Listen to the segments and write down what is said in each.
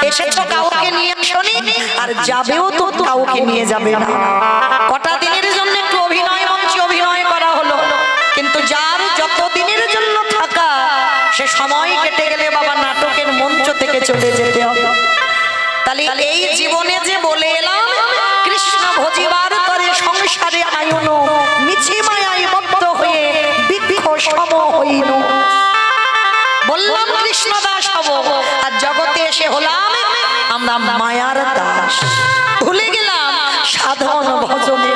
এসেছো কাউকে নিয়ে শোনি, আর যাবেও তো কাউকে নিয়ে যাবে না। কটা দিনের জন্য একটু অভিনয় মঞ্চে অভিনয় করা হলো, কিন্তু যার যত দিনের জন্য থাকা, সে সময় কেটে গেলে বাবা নাটকের মঞ্চ থেকে চলে যেতে হবে। তাহলে এই জীবনে যে বলে এলাম কৃষ্ণ ভজিবার তরে সংসারে আয়ন, মিছে মায়ায় বদ্ধ হয়ে বৃক্ষ সম হইল। বললাম কৃষ্ণ দাস হব, আর জগতে এসে হলাম আমরা মায়ার দাস। ভুলে গেলাম সাধন ভজনে,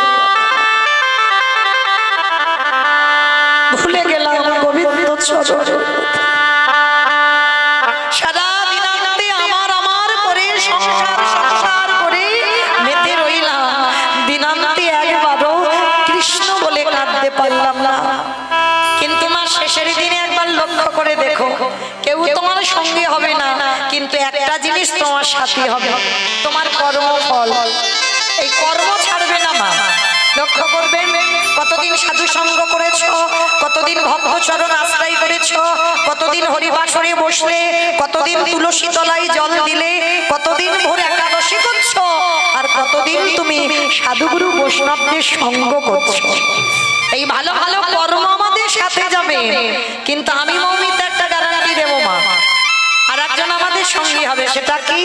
ভুলে গেলাম গোবিন্দ চরণে। সারা দিনান্তে আমার আমার করে সংসার সংসার করে মেতে রইলাম, দিনান্তে একবারও কৃষ্ণ বলে কাঁদতে পারলাম না। কিন্তু মা শেষের দিনে একবার লক্ষ্য করে দেখো, কেউ তোমার সঙ্গে হবে না, কিন্তু একটা জিনিস তোমার সাথে হবে, তোমার কর্মফল। এই কর্ম ছাড়বে না মা, লক্ষ্য করবেন। কতদিন সাধু সঙ্গ করেছ, কতদিন ভক্ত চরণ আশ্রয় করেছ, কতদিন হরিবাসরে বসলে, কতদিন তুলসী তলায় জল দিলে, কতদিন ভোর একাদশী করছো, আর কতদিন তুমি সাধুগুরু বৈষ্ণবদের সঙ্গ করছো। এই ভালো ভালো কর্ম আমাদের সাথে যাবে, কিন্তু আমি মৌমিতা একটা গ্যারান্টি দেবো মা, আর একজন আমাদের সঙ্গী হবে। সেটা কি?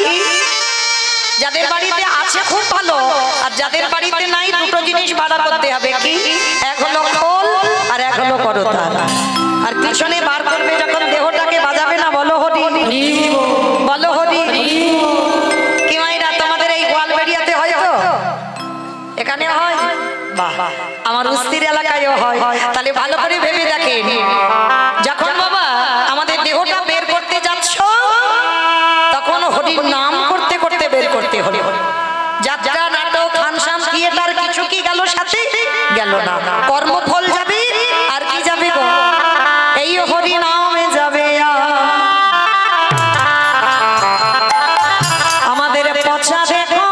যাদের বাড়িতে আছে খুব ভালো, আর যাদের বাড়িতে নাই দুটো জিনিস ভাড়া করতে হবে। কি? এক হলো খোল, আর এক হলো করতাল। আর পিছনে বার করবে যখন দেহটাকে বাজাবে না, বলো হরি, বলো হরি। কি মাইরা তোমাদের এই গোয়ালবেড়িয়াতে হয় তো? এখানে হয়? বাহ, আমার উস্তির এলাকায়ও হয়। তাহলে ভালো করে ভেবে দেখেন, যখন বাবা আমাদের দেহটা বের করতে যাচ্ছ, তখন হরির নাম করতে করতে বের করতে হলো। যাত্রা, নাটক, ফাংশন, থিয়েটার কিছু কি গেল সাথে? গেল না। কর্মফল যাবে, আর কি যাবে গো? এই হরি নামে যাবে। আমাদের পছা দেখো,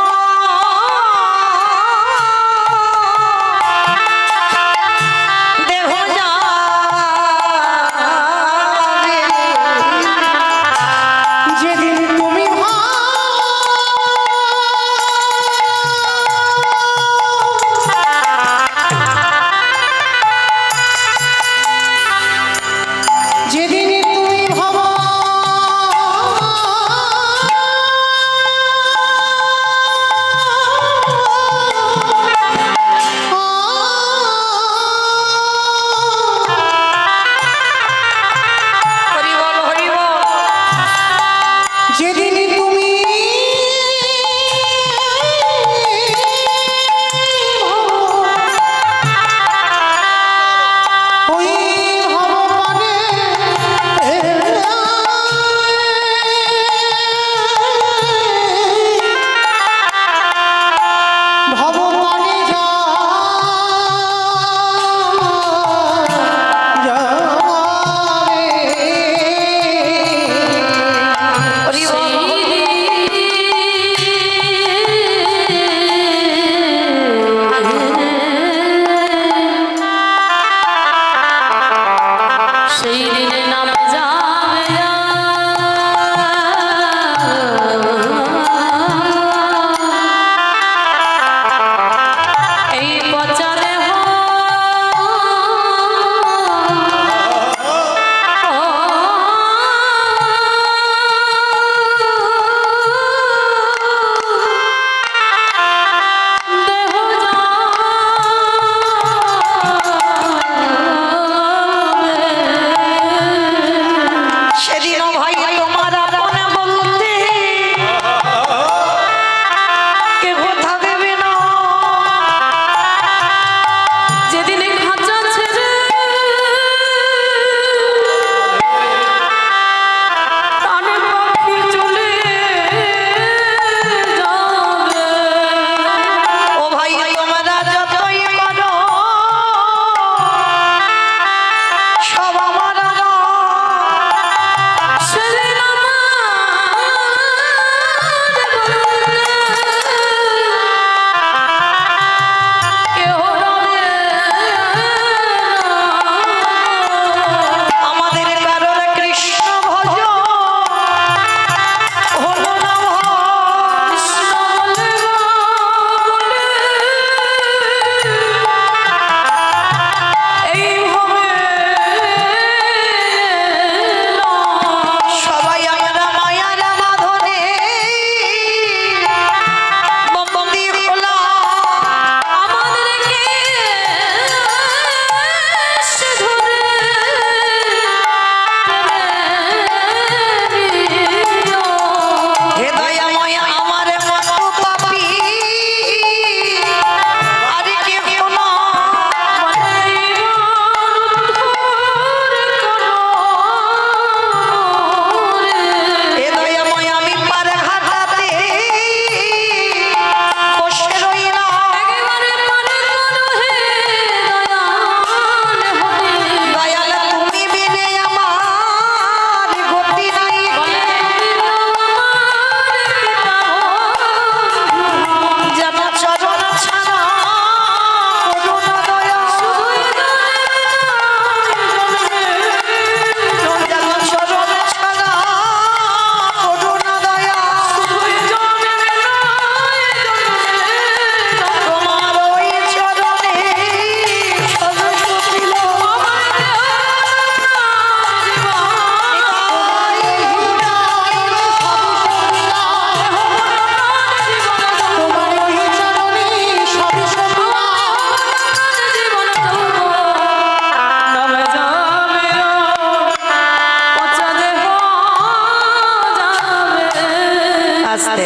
আস্তে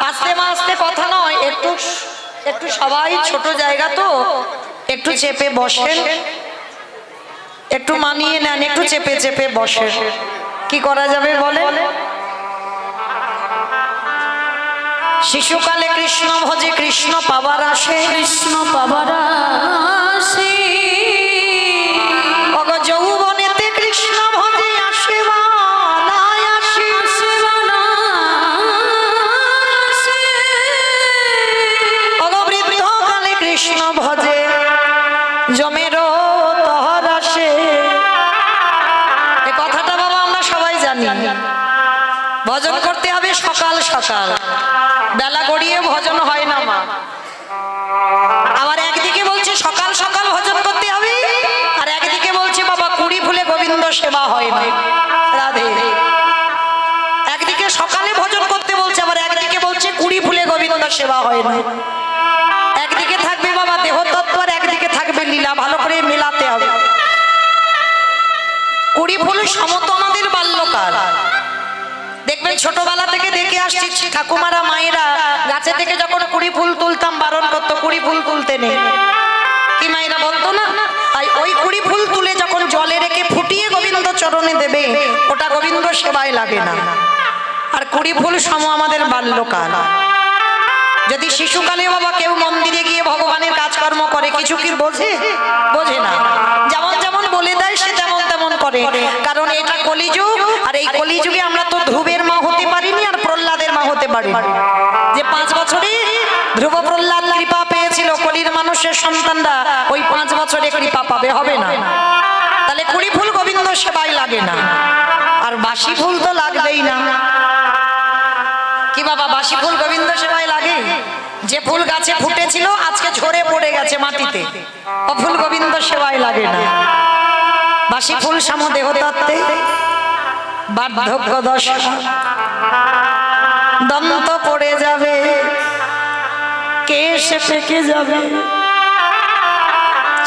আস্তে আস্তে কথা নয়, একটু একটু সবাই ছোট জায়গা তো একটু চেপে বসেন, একটু মানিয়ে নেন, একটু চেপে চেপে বসেন। কি করা যাবে বলে? শিশুকালে কৃষ্ণ ভজে কৃষ্ণ পাবার আসে, কৃষ্ণ পাবার আসে, অগ যৌবনেতে কৃষ্ণ ভজে আসে বা নাই আসে, অগ বৃদ্ধকালে কৃষ্ণ ভজে জমেরও তহর আসে। এ কথাটা বাবা আমরা সবাই জানি। ভজন করতে হবে সকাল সকাল, বেলা গড়িয়ে ভজন হয় না মা। আবার একদিকে বলছে সকাল সকাল ভজন করতে হবে, আর একদিকে বলছে বাবা কুড়ি ফুলে গোবিন্দ সেবা হয় না। রাধে। একদিকে সকালে ভজন করতে বলছে, আবার একদিকে বলছে কুড়ি ফুলে গোবিন্দ সেবা হয় না। একদিকে থাকবে বাবা দেহতত্ত্ব, আর একদিকে থাকবে লীলা। ভালো করে মেলাতে হবে। কুড়ি ফুল সমত আমাদের বাল্যকাল। দেখবেন ছোটবেলা থেকে দেখে আসছি ঠাকুমারা মায়েরা গাছে থেকে যখন কুড়ি ফুল তুলতাম বারণ করতো, কুড়ি ফুল তুলতে নেই। কি মায়েরা বলতো না? আর ওই কুড়ি ফুল তুলে যখন জলে রেখে ফুটিয়ে গোবিন্দ চরণে দেবে, ওটা গোবিন্দ সেবায় লাগে না। আর কুড়ি ফুল সম আমাদের বাল্যকাল। যদি শিশুকালে বাবা কেউ মন্দিরে গিয়ে ভগবানের কাজকর্ম করে, কিছু কি বোঝে? বোঝে না। যেমন যেমন বলে দেয় সে তেমন তেমন করে। কারণ এটা কলিযুগ, আর এই কলিযুগে আমরা তো ধ্রুবের মা হতে পারিনি, আর প্রহ্লাদের মা হতে পারিনি। যে 5 বছরে ধ্রুব প্রহ্লাদ কৃপা পেয়েছিল, কলির মানুষের সন্তানরা ওই 5 বছরে কৃপা পাবে? হবে না। তাহলে কুড়ি ফুল গোবিন্দ সেবায় লাগে না, আর বাসি ফুল তো লাগবেই না। কি বাবা, বাসি ফুল গোবিন্দ সেবায় লাগে? যে ফুল গাছে ফুটেছিল আজকে ঝরে পড়ে গেছে মাটিতে, ও ফুল গোবিন্দ সেবায় লাগে না। বাসি ফুল সম দেহতত্ত্বে বার্ধক্য দশা, দন্ত পড়ে যাবে, কেশ পেকে যাবে,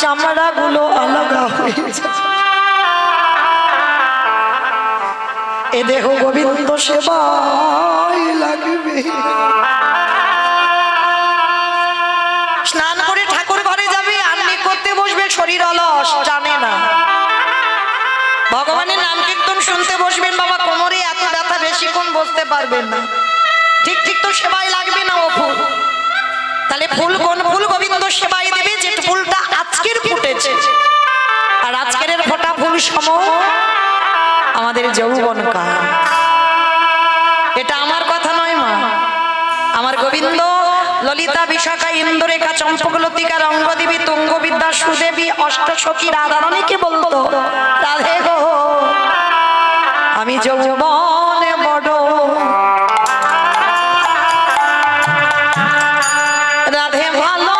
চামড়া গুলো আলাদা হয়ে যাবে। এ দেহ গোবিন্দ সেবায় লাগবে। স্নান করে ঠাকুর ঘরে যাবে, আন্নি করতে বসবে, শরীর অলস, জানে না। ভগবানের নাম কীর্তন শুনতে বসবেন বাবা, কোমরে এত ব্যথা, বেশিক্ষণ বসতে পারবেন না। ঠিক ঠিক তো সেবায় লাগবে না ও ফুল। তাহলে ফুল কোন ফুল গোবিন্দ সেবায় দেবে? যে ফুলটা আজকের ফুটেছে, আর আজকের ফোটা ফুল সম আমাদের যৌবন কাল। এটা আমার কথা নয় মা, আমার গোবিন্দ ললিতা বিশাখা ইন্দ্ররেখা চম্পকলতিকা রঙ্গদেবী তুঙ্গবিদ্যা সুদেবী অষ্টসখী রাধারানীকে বলতো, রাধে গো আমি যৌবনে বড়, রাধে ভালো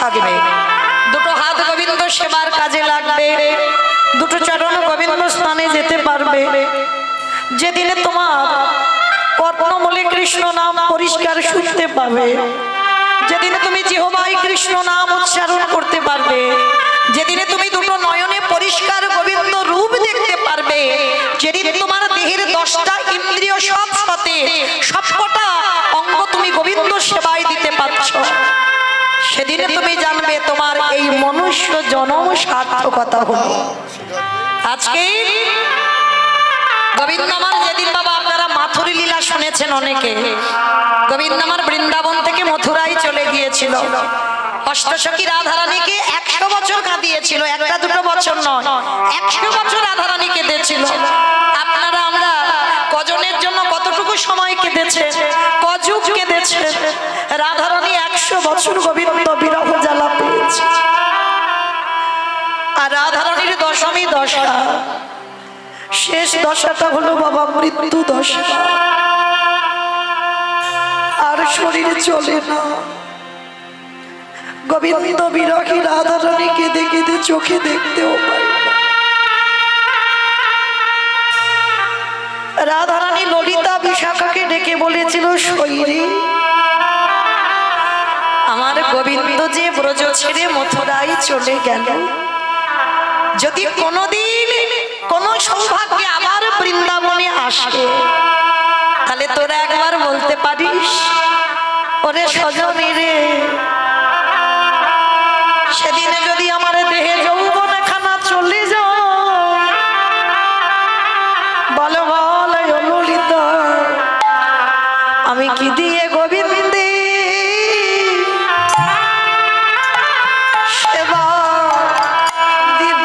থাকবে, দুটো হাত গোবিন্দ সেবার কাজে লাগবে, দুটো চরণ গোবিন্দ স্থানে যেতে পারবে। যেদিনে তোমার কর্ণমূলে কৃষ্ণ নাম পরিষ্কার শুনতে পাবে, যেদিনে তুমি জিহ্বায় কৃষ্ণ নাম উচ্চারণ করতে পারবে, যেদিনে তুমি দুটো নয়নে পরিষ্কার গোবিন্দ রূপ দেখতে পারবে, যেদিন তোমার দেহের 10টা ইন্দ্রিয় সব সাথে সবকটা অঙ্গ তুমি গোবিন্দ সেবায় দিতে পারছো, সেদিনে তুমি জানবে তোমার এই মনুষ্য জন্ম সার্থকতা হলো। আজকে গোবিন্দ আমার যেদিন বাবা আপনারা মাথুরি লীলা শুনেছেন অনেকে, গোবিন্দ আমার বৃন্দাবন থেকে মথুরায় চলে গিয়েছিল। অষ্টসখী রাধারানীকে 100 বছর কাঁদিয়েছিল, একটা দুটো বছর নয়, 100 বছর রাধারানী কেঁদেছিল। আপনারা আমরা কজনের জন্য কতটুকু সময় কেঁদেছে, কযুগ কেঁদেছে। রাধারানী 100 বছর গোবিন্দ বিরহ জ্বালা পেয়েছে। আর রাধারানীর দশমী দশা, শেষ দশাটা হলো বাবা মৃত্যু দশা। আর শরীর চলে না। গোবিন্দ বিরহী রাধারানী কেঁদে কেঁদে চোখে দেখতেও পায় না। রাধারানী ললিতা বিশাখাকে ডেকে বলেছিল, শৈরী আমার গোবিন্দ যে ব্রজ ছেড়ে মথুরায় চলে গেল, যদি কোনোদিন কোন সৌভাগ্যে আবার বৃন্দাবনে আসে, তাহলে তোরা একবার বলতে পারিস, ওরে সজনী রে, সেদিনে যদি আমার দেহে যৌবন খানা চলে যায়, বলো বল ললিতা, আমি কি দিয়ে গোবিন্দে সেবা দিব?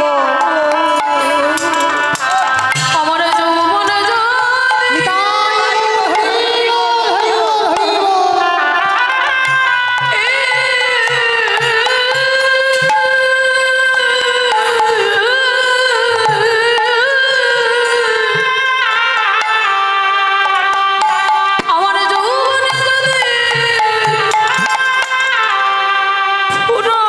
আমার যৌবন আমার যৌবন পুরো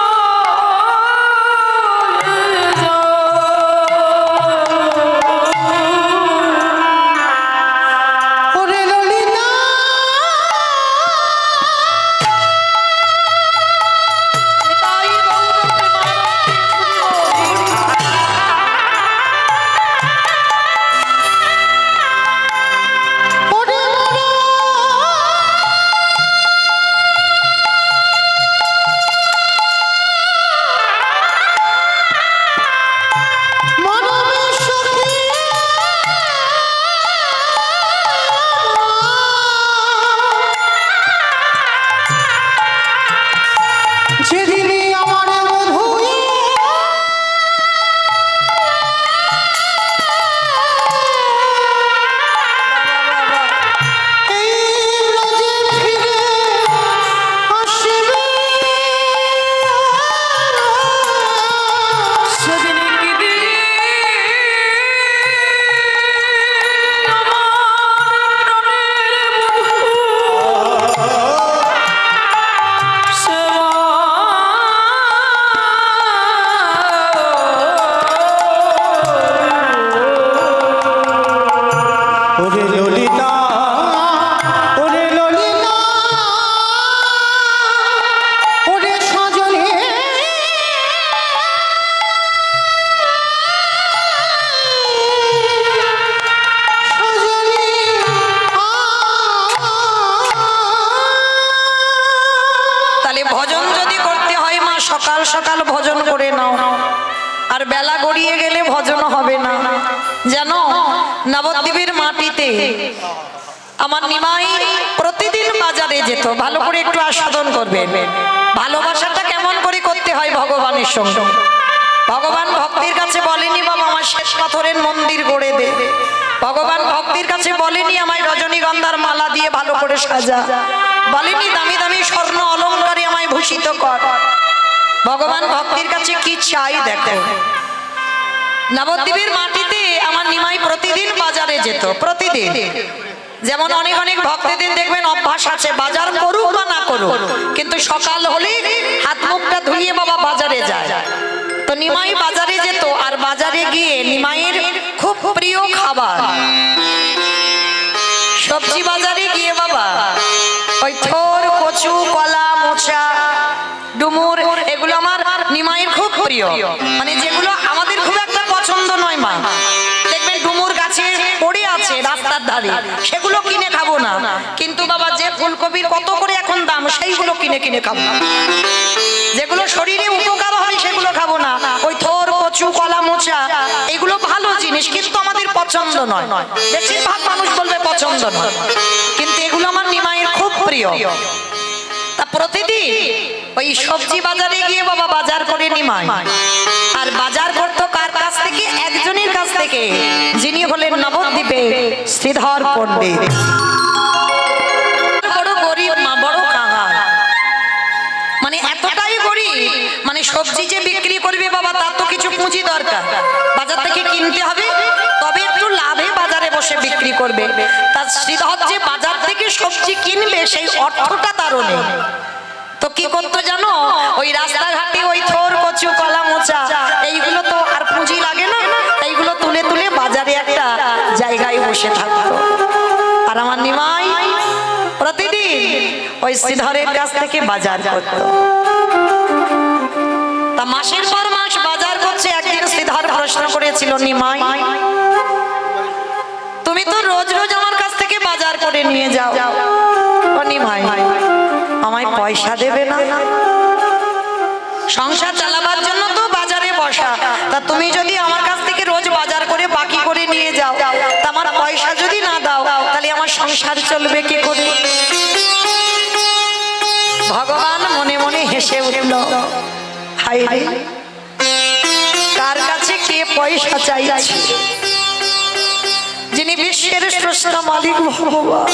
ওরে ললিতা, সেদিনে আমার মধুই এই ব্রজে ফিরে আসবে, সেদিন কি দিন আমার প্রাণের ওরে ললিতা, ওরে ললিতা, ওরে সজনে সজনে তাহলে ভজন যদি করতে হয় মা, সকাল সকাল ভজন করে নাও, আর বেলা গড়িয়ে গেলে ভজন হবে না। জানো নবদ্বীপের মাটিতে আমার নিমাই প্রতিদিন বাজারে যেত। ভালো করে একটু আস্বাদন করবেন, ভালোবাসাটা কেমন করে করতে হয় ভগবানের সঙ্গে। ভগবান ভক্তির কাছে বলেনি বাবা আমার শ্বেত পাথরের মন্দির গড়ে দে, ভগবান ভক্তির কাছে বলেনি আমায় রজনীগন্ধার মালা দিয়ে ভালো করে সাজা, বলেনি দামি দামি স্বর্ণ অলংকারে আমায় ভূষিত কর। ভগবান ভক্তির কাছে কি চাই দেখো। নবদ্বীপের মাটিতে আমার নিমাই প্রতিদিন বাজারে যেত, প্রতিদিন। যেমন অনেক অনেক ভক্তদের দেখবেন অভ্যাস আছে বাজার করুক বা না করুক, কিন্তু সকাল হলে হাত মুখটা ধুইয়ে বাবা বাজারে যায়। তো নিমাই বাজারে যেত, আর বাজারে গিয়ে নিমাইয়ের খুব প্রিয় খাবার সবজি বাজারে গিয়ে বাবা ওই থোর, কচু, কলা, মোচা, ডুমুর, এগুলো আমার নিমাইয়ের খুব প্রিয়। মানে যেগুলো আমাদের খুব একটা পছন্দ নয় মা, দেখবেন ডুমুর গাছে পড়ে আছে রাস্তার ধারে, সেগুলো কিনে খাবো না, কিন্তু বাবা যে ফুলকপির কত করে এখন দাম, সেইগুলো কিনে কিনে খাবো। যেগুলো শরীরে উপকার হয় সেগুলো খাবো না, ওই থোর, কচু, কলা, মোচা, এগুলো ভালো জিনিস, কিন্তু আমাদের পছন্দ নয়। বেশিরভাগ মানুষ বলবে পছন্দ নয়, কিন্তু এগুলো আমার নিমাইয়ের খুব প্রিয়। তা প্রতিদিন ওই সবজি বাজারে গিয়ে বাবা বাজার করে নিমাই, আর বাজার করতো কার কাছ থেকে? একজনের কাছ থেকে, যিনি হলেন নবদ্বীপে শ্রীধর পণ্ডিত। বড় গরিব মা, বড় কাঙাল, মানে এতটাই গরিব, মানে সবজি যে বিক্রি করবে বাবা তার তো কিছু পুঁজি দরকার, বাজার থেকে কিনতে হবে, তবে একটু লাভে বাজারে বসে বিক্রি করবে। তার শ্রীধর যে বাজার থেকে সবজি কিনবে সেই অর্থটা তারও নেই। তো কি করতো জানো? ওই রাস্তাঘাটে ওই থোর কচু কলা মোচা এইগুলো তো আর পুঁজি লাগে না, এইগুলো তুলে তুলে বাজারে একটা জায়গায় বসে থাকতো। আর আমার নিমাই প্রতিদিন ওই শ্রীধরের কাছ থেকে বাজার করতো। তা মাসের পর মাস বাজার করছে। একদিন শ্রীধর প্রশ্ন করেছিল, নিমাই তুমি তো রোজ রোজ আমার কাছ থেকে বাজার করে নিয়ে যাও, ও নিমাই আমায় পয়সা দেবে না? সংসার চালাবার জন্য তো বাজারে বসা, তা তুমি যদি আমার কাছ থেকে রোজ বাজার করে বাকি করে নিয়ে যাও, তা আমার পয়সা যদি না দাও তাহলে আমার সংসার চলবে কি করে? ভগবান মনে মনে হেসে উঠল, হায় রে, কার কাছে কে পয়সা চাইছে? যিনি বিশ্বের স্রষ্টা মালিক ভগবান,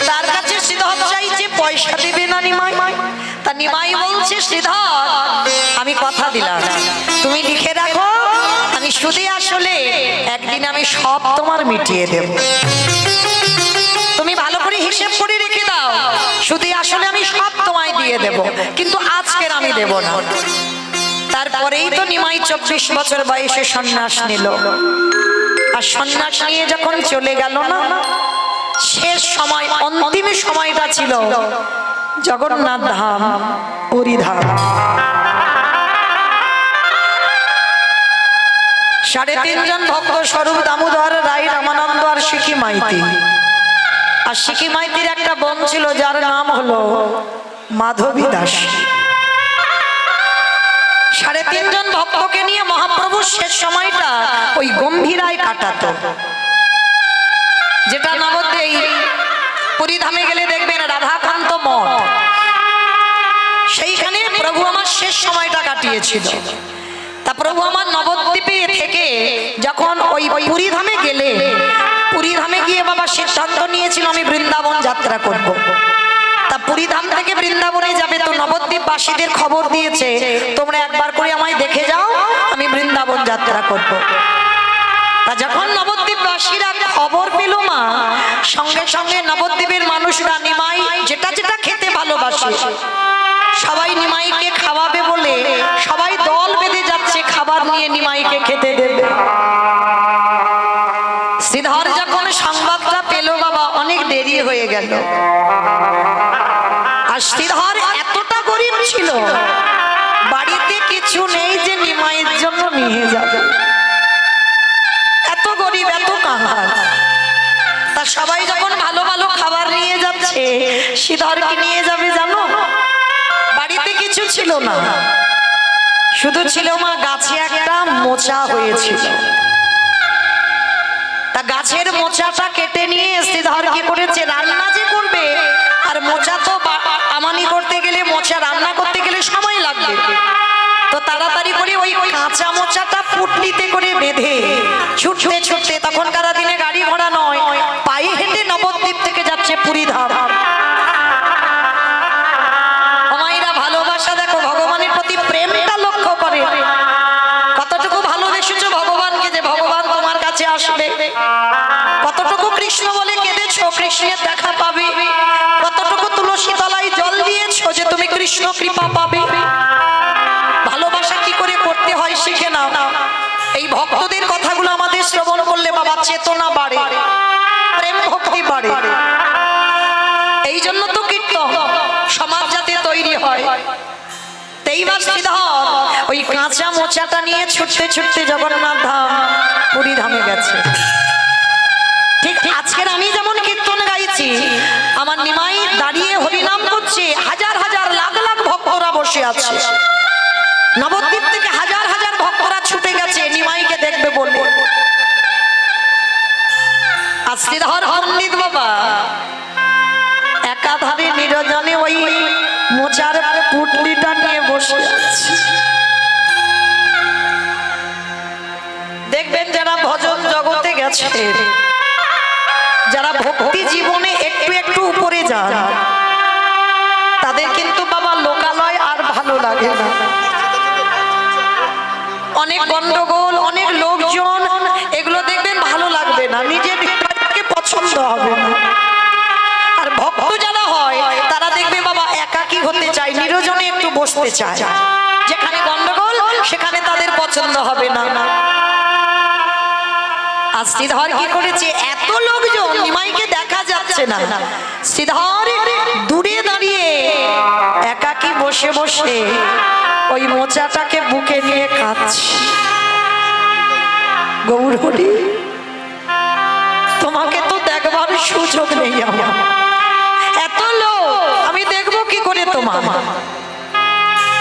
তার কাছে শ্রীধর চাইছে, পয়সা দেবে না নিমাই? তা নিমাই বলছে, শ্রীধর আমি কথা দিলাম, তুমি লিখে রাখো, আমি সুদে আসলে একদিন আমি সব তোমার মিটিয়ে দেব। তুমি ভালো করে হিসেব করে রেখে দাও, সুদে আসলে আমি সব তোমায় দিয়ে দেব, কিন্তু আজকের আমি দেব না। তারপরেই তো নিমাই 24 বছর বয়সে সন্ন্যাস নিল। আর সন্ন্যাস নিয়ে যখন চলে গেল না, শেষ সময় অন্তিম সময়টা ছিল জগন্নাথ ধাম, পুরীধাম। 3.5 জন ভক্ত, স্বরূপ দামোদর রায়, রামানন্দ আর সিকি মাইতি। আর সিকি মাইতির একটা বোন ছিল যার নাম হলো মাধবী দাস। 3.5 জন ভক্তকে নিয়ে মহাপ্রভু শেষ সময়টা ওই গম্ভীরায় কাটাতো, যেটা নবদ্বীপ পুরীধামে গেলে দেখবেন রাধাকান্ত মঠ, সেইখানে প্রভু আমার শেষ সময়টা কাটিয়েছিল। তা প্রভু আমার নবদ্বীপে থেকে যখন ওই পুরীধামে গেলে, পুরীধামে গিয়ে বাবা সিদ্ধান্ত নিয়েছিল আমি বৃন্দাবন যাত্রা করব। তা পুরীধাম থেকে বৃন্দাবনে যাবে, তো নবদ্বীপবাসীদের খবর দিয়েছে তোমরা একবার করে আমায় দেখে যাও, আমি বৃন্দাবন যাত্রা করব। তা যখন নবদ্বীপবাসীরা খবর পেল মা, সঙ্গে সঙ্গে নবদ্বীপের মানুষরা নিমাই যেটা যেটা খেতে ভালোবাসে সবাই নিমাইকে খাওয়াবে বলে সবাই দল বেঁধে যাচ্ছে খাবার নিয়ে নিমাইকে খেতে দেবে। শ্রীধর যখন সংবাদটা পেল বাবা, অনেক দেরি হয়ে গেল। আর শ্রীধর এতটা গরিব ছিল, বাড়িতে কিছু নেই যে নিমাইয়ের জন্য নিয়ে যাবে, এত গরিব, এত কাঙাল। তা সবাই যখন ভালো ভালো খাবার নিয়ে যাচ্ছে, শ্রীধরকে নিয়ে যাবে জানো? বাড়িতে কিছু ছিল না, শুধু ছিল মা গাছে একটা মোচা হয়েছিল। তা গাছের মোচাটা কেটে নিয়ে শ্রীধর কি করেছে, রান্না যে করবে, আর মোচা তো আমানি করতে গেলে, মোচা রান্না করতে গেলে সময় লাগবে, তো তাড়াতাড়ি করে ওই কাঁচা মোচাটা পুটলিতে করে বেঁধে ছুটতে ছুটতে, তখনকার দিনে গাড়ি ঘোড়া নয়, পায়ে হেঁটে নবদ্বীপ থেকে যাচ্ছে পুরীধাম। মায়েরা ভালোবাসা দেখো, ভগবানের প্রতি প্রেমটা লক্ষ্য করে, কতটুকু ভালোবেসেছো ভগবানকে যে ভগবান তোমার কাছে আসবে, কতটুকু কৃষ্ণ বলে কেঁদেছো কৃষ্ণের দেখা পাবে, কতটুকু তুলসী তলায় জল দিয়েছো যে তুমি কৃষ্ণ কৃপা পাবে। ভালোবাসা কি করে করতে হয় শিখে নাও। এই ভক্তদের কথাগুলো আমাদের শ্রবণ করলে বাবা চেতনা বাড়ে, প্রেম ভক্তি বাড়ে। এই জন্য তো কীর্তন, সমাজ যাতে তৈরি হয়। তেইবার শ্রীধর ওই কাঁচা মোচাটা নিয়ে ছুটতে ছুটতে জগন্নাথ ধাম, পুরী ধামে গেছে। ঠিক আজকের আমি যেমন কীর্তন গাইছি, আমার নিমাই দাঁড়িয়ে হরিনাম করছে, হাজার হাজার লাখ লাখ ভক্তরা বসে আছে। নবদ্বীপ থেকে হাজার হাজার ভক্তরা ছুটে গেছে নিমাইকে দেখবে বলে। আর শ্রীধর পণ্ডিত বাবা একাধারে নিরজনে ওই মোচার পুটলিটা নিয়ে বসে আছে। দেখবেন যারা ভজন জগতে গেছে, যারা ভক্তি জীবনে একটু একটু উপরে যান, তাদের কিন্তু বাবা লোকালয় আর ভালো লাগে না। অনেক গন্ডগোল, অনেক লোকজন, এগুলো দেখবেন ভালো লাগবে না, নিজের হৃদয়কে পছন্দ হবে না। আর ভক্ত যারা হয় তারা দেখবে বাবা একাকী হতে চায়, নিরজনে একটু বসতে চায়। যেখানে গন্ডগোল সেখানে তাদের পছন্দ হবে না। আর শ্রীধর কি করেছে, এত লোকজন নিমাইকে দেখা যাচ্ছে না, শ্রীধর দূরে দাঁড়িয়ে একাকী বসে বসে ওই মোচাটাকে বুকে নিয়ে কাঁদছে। গৌর হরি, তোমাকে তো দেখবার সুযোগ নেই আমার, এত লোক আমি দেখবো কি করে তোমার।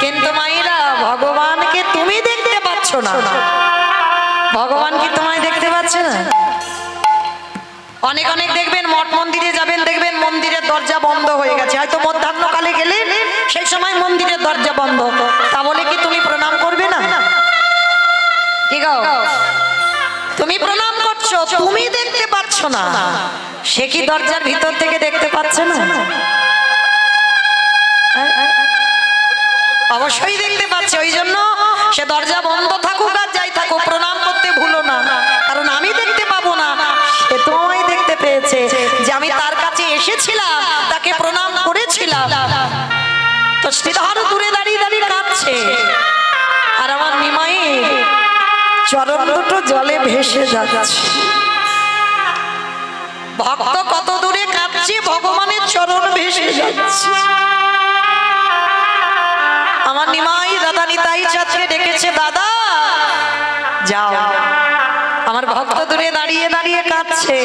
কিন্তু মায়েরা, ভগবানকে তুমি দেখতে পাচ্ছ না, ভগবান কি তোমায় দেখতে পাচ্ছে না? অনেক অনেক দেখবেন মঠ মন্দিরে যাবেন, দেখবেন মন্দিরের দরজা বন্ধ হয়ে গেছে, হয়তো মধ্যাহ্নকালে গেলেন সেই সময় মন্দিরের দরজা বন্ধ, তা বলে কি তুমি প্রণাম করবে না? কি গো, তুমি প্রণাম করছো, তুমি দেখতে পাচ্ছ না, সে কি দরজার ভিতর থেকে দেখতে পাচ্ছে না? অবশ্যই দেখতে পাচ্ছে। ওই জন্য সে দরজা বন্ধ থাকুক আর যাই থাকুক, প্রণাম করতে ভুলো না, কারণ আমি দেখতে পাবো না, সে তো আমায় দেখতে পেয়েছে যে আমি তার কাছে এসেছিলাম, তাকে প্রণাম করেছিলাম। তো শ্রীধর দূরে দাঁড়িয়ে দাঁড়িয়ে কাঁদছে, আর আমার নিমাইয়ের চরণ দুটো জলে ভেসে যাচ্ছে। ভক্ত কত দূরে কাঁদছে, ভগবানের চরণ ভেসে যাচ্ছে। আমার নিমাই দাদা নিতাই চাঁদকে ডেকেছে, দাদা যাও, আমার ভক্ত দূরে দাঁড়িয়ে দাঁড়িয়ে কাঁদছে।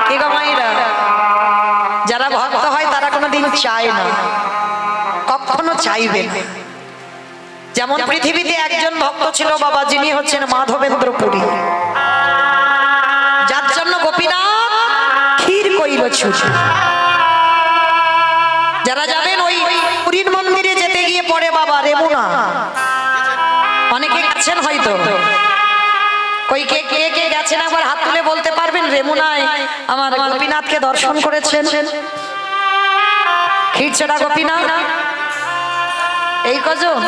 কি গো মাইরা, যারা ভক্ত হয় তারা কোনোদিন চায় না, কখনো চাইবে না। যেমন পৃথিবীতে একজন ভক্ত ছিল বাবা, যিনি হচ্ছেন মাধবেন্দ্র পুরী, যার জন্য গোপীনাথ ক্ষীর কইল ছুটি। যারা যাবেন ওই পুরীর মন্দিরে যেতে গিয়ে পড়ে বাবা রেমুনা, অনেকে গেছেন হয়তো, কই কে কে কে গেছেন একবার হাত তুলে বলতে পারবেন রেমুনায় আমার গোপীনাথকে দর্শন করেছেন? ক্ষীরচড়া গোপীনাথ এই কজন।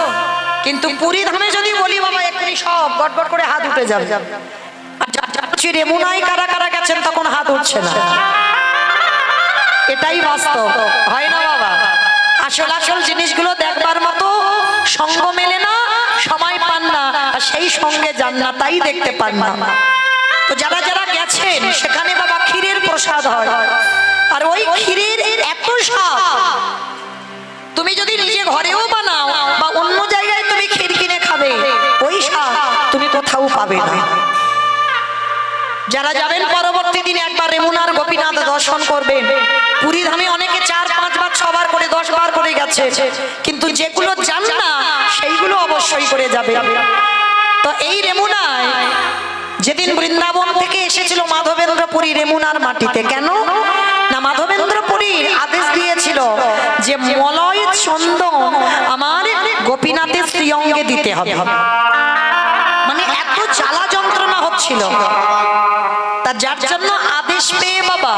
কিন্তু পুরী ধামে যদি বলি বাবা, এক্ষুনি সব গটগট করে হাত উঠে যাবে। রেমুনায় কারা কারা গেছেন তখন হাত উঠছে না, এটাই বাস্তব, হয় না বাবা? আসল আসল জিনিসগুলো দেখবার মতো সঙ্গ মেলে না, সময় পান না, আর সেই সঙ্গে যান না, তাই দেখতে পান না। তো যারা যারা গেছেন সেখানে বাবা ক্ষীরের প্রসাদ হয়, আর ওই ক্ষীরের এত স্বাদ, তুমি যদি নিজে ঘরেও বানাও বা অন্য জায়গায় তুমি ক্ষীর কিনে খাবে, ওই স্বাদ তুমি কোথাও পাবে না। যারা যাবেন পরবর্তী দিনে একবার রেমুনার গোপীনাথ দর্শন করবেন। পুরী ধামে অনেকে 4, 5 বার 6 বার করে 10 বার করে গেছে, কিন্তু যেগুলো জান না সেইগুলো অবশ্যই করে যাবে। তো এই রেমুনায় যেদিন বৃন্দাবন থেকে এসেছিল মাধবেন্দ্র পুরী রেমুনার মাটিতে, কেন না মাধবেন্দ্র পুরীর আদেশ দিয়েছিল যে মলয় চন্দন আমার গোপীনাথের শ্রীঅঙ্গে দিতে হবে। মানে এত জ্বালা যন্ত্রণা হচ্ছিল, তা যার জন্য আদেশ পেয়ে বাবা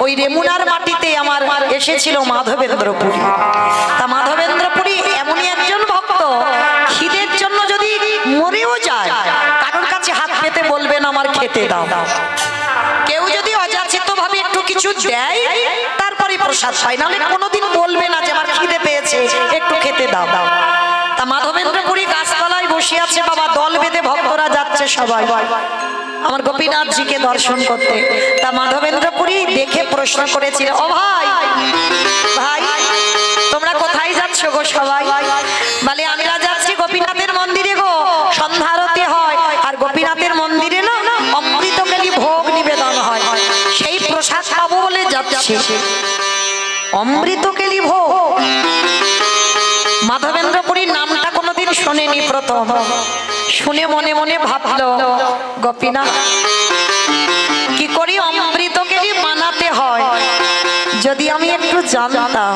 ওই রেমুনার মাটিতে আমার এসেছিল মাধবেন্দ্র পুরী। তা মাধবেন্দ্র পুরী এমনই একজন ভক্ত, খিদের জন্য যদি মরেও যায় কারোর কাছে হাত পেতে বলবেন আমার খেতে দাও। কেউ যদি অযাচিত ভাবে একটু কিছু দেয় তারপরে প্রসাদ পায়, নাহলে কোনোদিন বলবে না যে আমার খিদে পেয়েছে একটু খেতে দাও। তা মাধবেন্দ্র পুরী গাছতলায় বসে আছে বাবা, দল বেঁধে ভক্তরা যাচ্ছে সবাই আমার গোপীনাথজিকে দর্শন করতে। তা মাধবেন্দ্র পুরী দেখে প্রশ্ন করেছিল, ও ভাই ভাই তোমরা কোথায় যাচ্ছ গো সবাই? বলে আমরা যাচ্ছি গোপীনাথের মন্দিরে গো, সন্ধ্যা আরতি হয়, আর গোপীনাথের মন্দিরে না অমৃতকালী ভোগ নিবেদন হয়, সেই প্রসাদ পাবো বলে যাচ্ছি। অমৃতকালী ভোগ মাধবেন্দ্রপুরীর নামটা কোনোদিন শোনেনি, প্রথম শুনে মনে মনে ভাবলো গোপীনাথ কি করি অমৃতকে বানাতে হয়, যদি আমি একটু জানতাম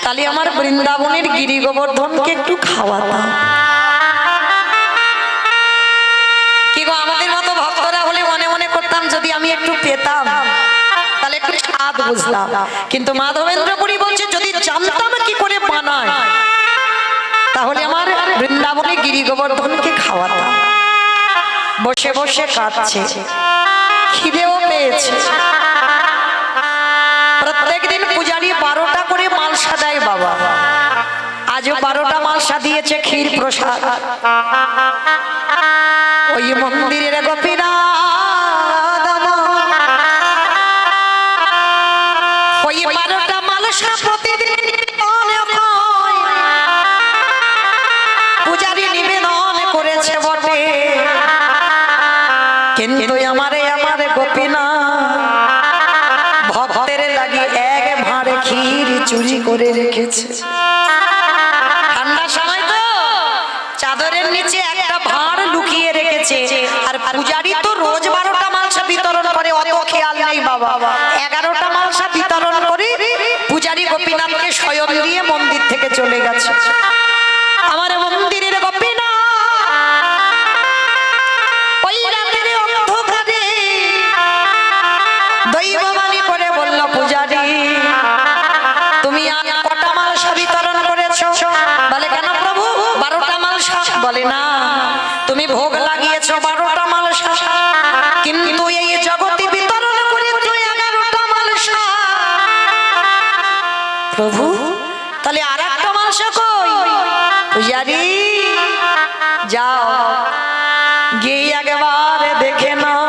তাহলে আমার বৃন্দাবনের গিরি গোবর্ধনকে একটু খাওয়াতাম। কি গো, আমাদের মতো ভক্তরা হলে মনে মনে করতাম যদি আমি একটু পেতাম তাহলে একটু স্বাদ বুঝতাম, কিন্তু মাধবেন্দ্রপুরী বলছে যদি জানতাম কি করে বানায় তাহলে আমার বৃন্দাবনে গিরি গোবর্ধনকে খাওয়াতাম। বসে বসে কাঁদছে, খিদেও পেয়েছে। প্রত্যেকদিন পূজারী 12টা করে মালসা দেয় বাবা, আজও 12টা মালসা দিয়েছে ক্ষীর প্রসাদ। ওই মন্দিরের গোপীনাথ ওই 12টা মালসা প্রতিদিন পূজারী নিবেদন করেছে বটে, কিন্তু আমার গোপীনাথ ভক্তের লাগি এক ভাঁড় ক্ষীর চুরি করে রেখেছে। ঠান্ডার সময় তো চাদরের নিচে একটা ভাঁড় লুকিয়ে রেখেছে, আর পূজারী তো রোজ 12টা মালসা বিতরণ করে, অত খেয়াল নেই বাবা। 11টা মালসা বিতরণ করে পূজারী গোপীনাথকে শয়ন দিয়ে মন্দির থেকে চলে গেছে। আমার মন্দিরের গোপীনাথ ওই রাতের অন্ধকারে দৈববাণী করে বলল, পূজারী তুমি কটা মালসা বিতরণ করেছো? বলে কেন প্রভু 12টা মালসা। বলে না, তুমি ভোগ লাগিয়েছো 12টা মালসা, কিন্তু এই জগতে বিতরণ করেছো 11টা মালসা। প্রভু তাহলে আর একটা মালসা কই? পূজারী যাও গিয়ে একবার দেখে নাও,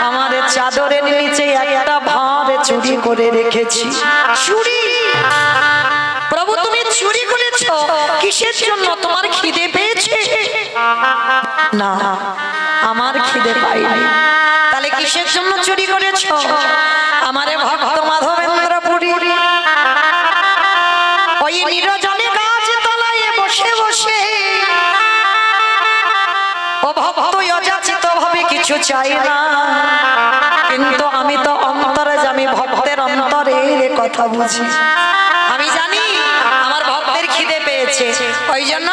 আমার চাদরের নিচে একটা ভাঁড় চুরি করে রেখেছি। চুরি? প্রভু তুমি চুরি করেছো কিসের জন্য? তোমার খিদে পেয়েছে? না, আমার খিদে পাইনি। তাহলে কিসের জন্য চুরি করেছো? আমারে ভক্ত মাধবেন্দ্রপুরী ওই নিরজনে গাছ তলায় বসে বসে ও ভক্ত অযাচিত ভাবে কিছু চাই না, কিন্তু আমি তো অন্তর্যামী, ভক্তের অন্তরের কথা বুঝি। আমি জানি আমার ভক্তের খিদে পেয়েছে, ওই জন্য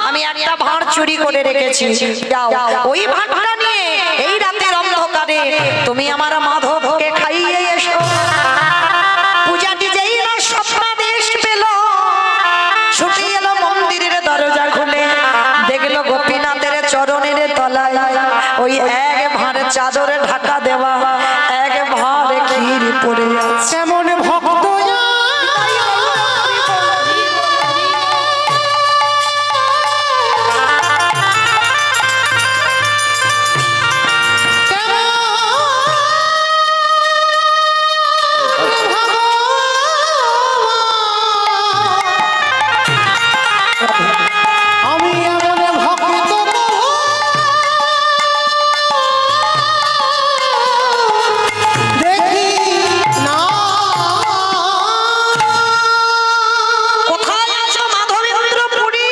আমি একটা ভাঁড় চুরি করে রেখেছি। যাও ওই ভাঁড়টা নিয়ে এই রাতের অন্ধকারে তুমি আমার মাধবকে খাইয়ে এসো। পূজাটি যেই না স্বপ্নাদেশ পেল, ছুটে এলো মন্দিরের দরজা খুলে, দেখলো গোপীনাথের চরণের তলায় ওই এক ভাঁড় চাদরে ঢাকা দেওয়া এক ভাঁড় ক্ষীর পড়ে আছে। এমন ভক্ত আমি এমন ভক্ত দেখি না। কোথায় আছো মাধবেন্দ্রপুরী?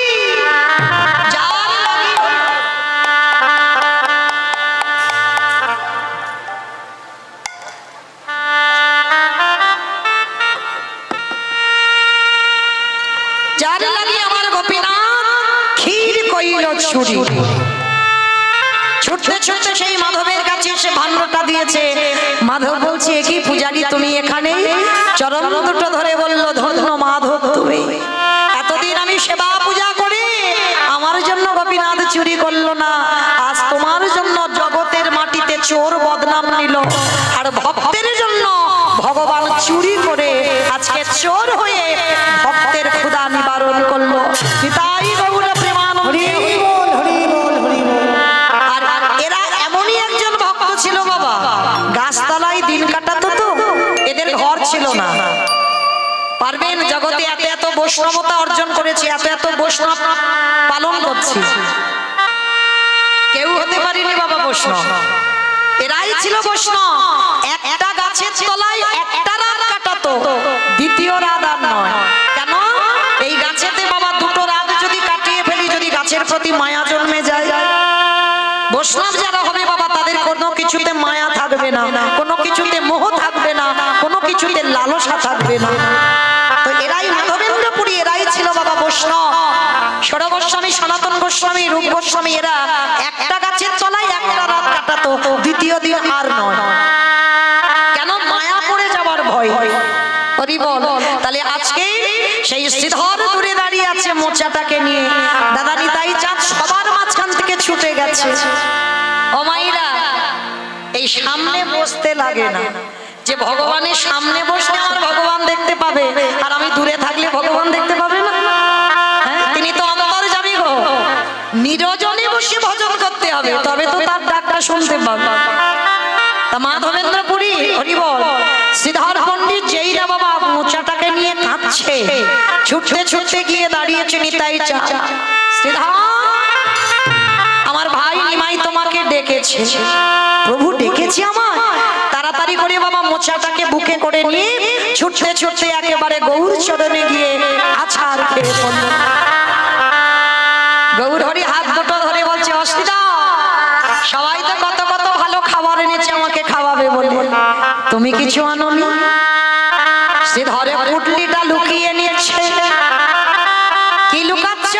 যার লাগি আমার গোপীনাথ ক্ষীর কইল চুরি। ছুটতে ছুটতে সেই মাধবের কাছে এসে ভাণ্ডটা দিয়েছে। মাধব বলছে, কি পূজারী তুমি এখানে? চরণ দুটো ধরে বলল, ধন্য মাধব তুমি, এতদিন আমি সেবা পূজা করি, আমার জন্য গোপীনাথ চুরি করলো না, আজ তোমার জন্য জগতের মাটিতে চোর বদনাম নিল, আর ভক্তের জন্য ভগবান চুরি করে আজকে চোর হয়ে ভক্তের ক্ষুধা নিবারণ করলো। পিতাই গৌর প্রেমানন্দে। আর এরা এমনই একজন ভক্ত ছিল বাবা, গাছতলায় দিন কাটাতো, তো এদের ঘর ছিল না। পারবেন, জগতে এত এত বৈষ্ণবতা অর্জন করেছি, এত এত বৈষ্ণব পালন করছি, কেউ হতে পারেনি বাবা বৈষ্ণব। এরাই ছিল বৈষ্ণব। একটা গাছের তলায় একটা রাত কাটাতো, দ্বিতীয় রাত আর নয়। কেন? এই গাছেতে বাবা দুটো রাত যদি কাটিয়ে ফেলি, যদি গাছের প্রতি মায়া জন্মে যায়, বৈষ্ণব যারা হবে বাবা তাদের কোনো কিছুতে মায়া থাকবে না, কোনো কিছুতে মোহ থাকবে না, কোনো কিছুতে লালসা থাকবে না। তো এরাই মাধবেন্দ্রপুরী, এরাই ছিল বাবা বৈষ্ণব। সর গোস্বামী, সনাতন গোস্বামী, রূপ গোস্বামী, এরা একটা গাছের তলায় একটা রাত কাটাতো, দ্বিতীয় দিন আর নয়। কেন? মায়া পড়ে যাওয়ার ভয়। হরি বল। তাহলে আজকে সেই শ্রীধর দূরে দাঁড়িয়ে আছে মোচাটাকে নিয়ে, দাদা নিতাই চাঁদ সবার মাঝখান থেকে ছুটে গেছে। ও মাইরা, এই সামনে বসতে লাগে না, যে ভগবানের সামনে বসলে আমার ভগবান দেখতে পাবে, আর আমি দূরে থাকলে ভগবান দেখতে পাবে না। হ্যাঁ, তিনি তো অন্তর্যামী গো, নিরজনে বসে ভজন করতে হবে, তবে তো তার ডাকটা শুনতে পাবে। তা মাধবেন্দ্রপুরী, হরি বল, শ্রীধর পণ্ডিত যেইরা বাবা মোচাটাকে নিয়ে কাঁদছে, ছুটতে ছুটতে গিয়ে দাঁড়িয়েছে নিতাই চাঁদ। শ্রীধর, আমার ভাই নিমাই তোমাকে ডেকেছে। প্রভু ডেকেছে আমার? তাড়াতাড়ি করে বাবা মোচাটাকে বুকে করে নিয়ে ছুটতে ছুটতে একেবারে গৌর চরণে গিয়ে আছাড় খেয়ে পড়ল। গৌর হরি হাত দুটো ধরে বলছে, অসিতা, সবাই তো কত কত ভালো খাবার এনেছে আমাকে খাওয়াবে বলে, তুমি কিছু আনোনি? শ্রীধরে পুটলিটা লুকিয়ে নিয়েছে। কি লুকাচ্ছ?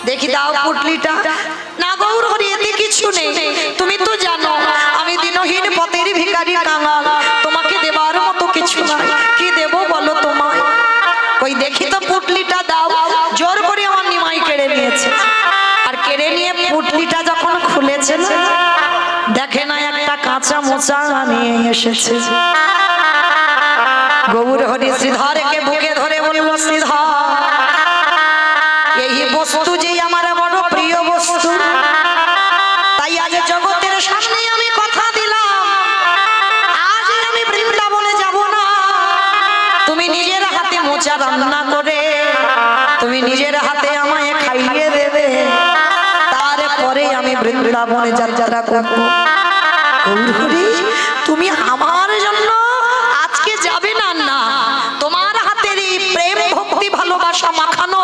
দেখি দাও পুটলিটা। না গৌর হরি, এতে কিছু নেই, তুমি তো জানো আমি দিনহীন পথের ভিখারি কাঙাল, তোমাকে দেবার মতো কিছু নাই। কি দেব বলো তোমায়? কই দেখি তো পুটলিটা দাও। জোর করে আমার নিমাই কেড়ে নিয়েছে, আর কেড়ে নিয়ে পুটলিটা যখন খুলেছে না, দেখে না একটা কাঁচা মোচা নিয়ে এসেছে। গৌর হরি শ্রীধরকে বুকে ধরে বলল, শ্রীধর, এই বস্তু যে আমার বড় প্রিয় বস্তু, তাই আজ জগতের সামনে আমি কথা দিলাম, আজ আমি বৃন্দাবনে যাব না। তুমি নিজের হাতে মোচা রান্না করে তুমি নিজের হাতে আমায় খাইয়ে দেবে, তারপরে আমি বৃন্দাবনে যাত্রা করব। গৌর হরি, তুমি আমার জন্য আজকে যাবে না? না, তোমার হাতের এই প্রেম ভক্তি ভালোবাসা মাখানো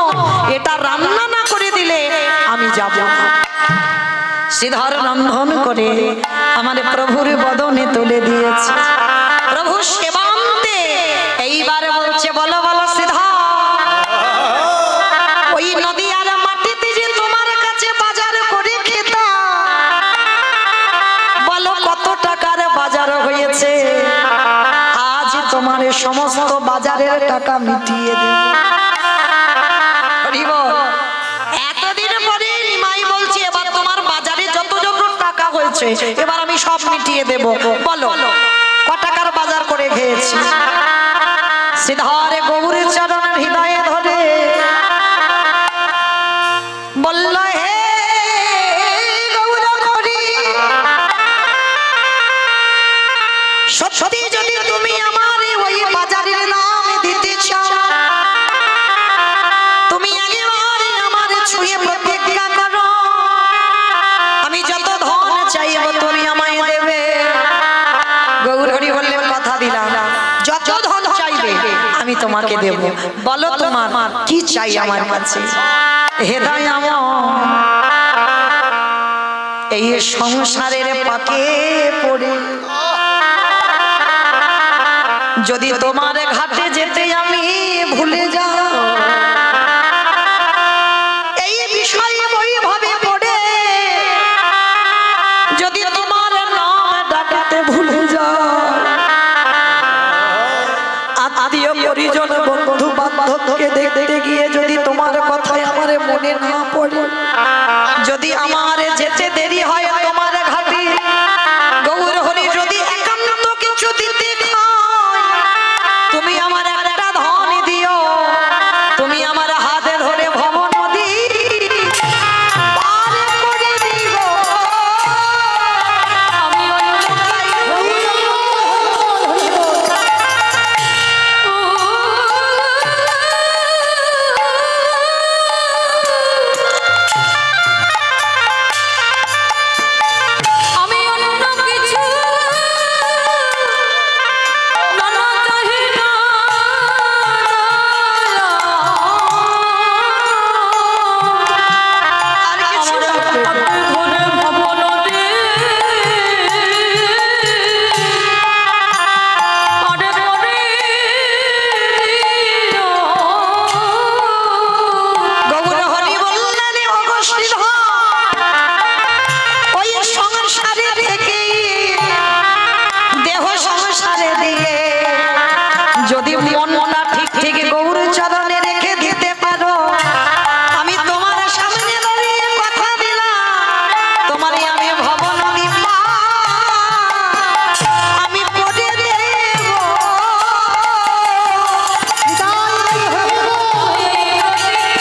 এটা রান্না না করে দিলে আমি যাব না। শ্রীধর রন্ধন করে আমার প্রভুর বদনে তুলে দিয়েছে। প্রভু সেবান্তে এইবার বলছে, বলো বলো শ্রীধর, ওই নদীয়ার মাটিতে যে তোমার কাছে বাজার করে খেতাম, বলো কত টাকার বাজার হয়েছে, আজ তোমার সমস্ত বাজারের টাকা মিটিয়ে দেব। হরি বল। এতদিন পরে নিমাই বলছে, এবার তোমার বাজারে যত যত টাকা হয়েছে এবার আমি সব মিটিয়ে দেব, বলো ক টাকার বাজার করে খেয়েছি। শ্রীধরে গৌরের চরণের হৃদয়ে ধরে বলল, হে গৌর হরি, সত্যি যদি তুমি আমার ওই বাজারের নাম দিতে চাও, তুমি একেবারে আমার ছুঁয়ে প্রতিজ্ঞা করো, আমি যত ধন চাইব তুমি আমায় দেবে। গৌর হরি বললেন, কথা দিলাম, যত ধন চাইবে আমি তোমাকে দেব। বলো তোমার কি চাই আমার কাছে? হে দয়াময়, এই সংসারের পাকে পড়ে যদি তোমার ঘাটে যেতে আমি ভুলে যাও, এই বিষয়ে বৈভবে পড়ে যদি তোমার নাম ডাকতে ভুলে যাও, আত্মীয় পরিজন বন্ধু বান্ধবকে দেখতে গিয়ে যদি তোমার কথায় আমার মনে না পড়ে, যদি আমার যে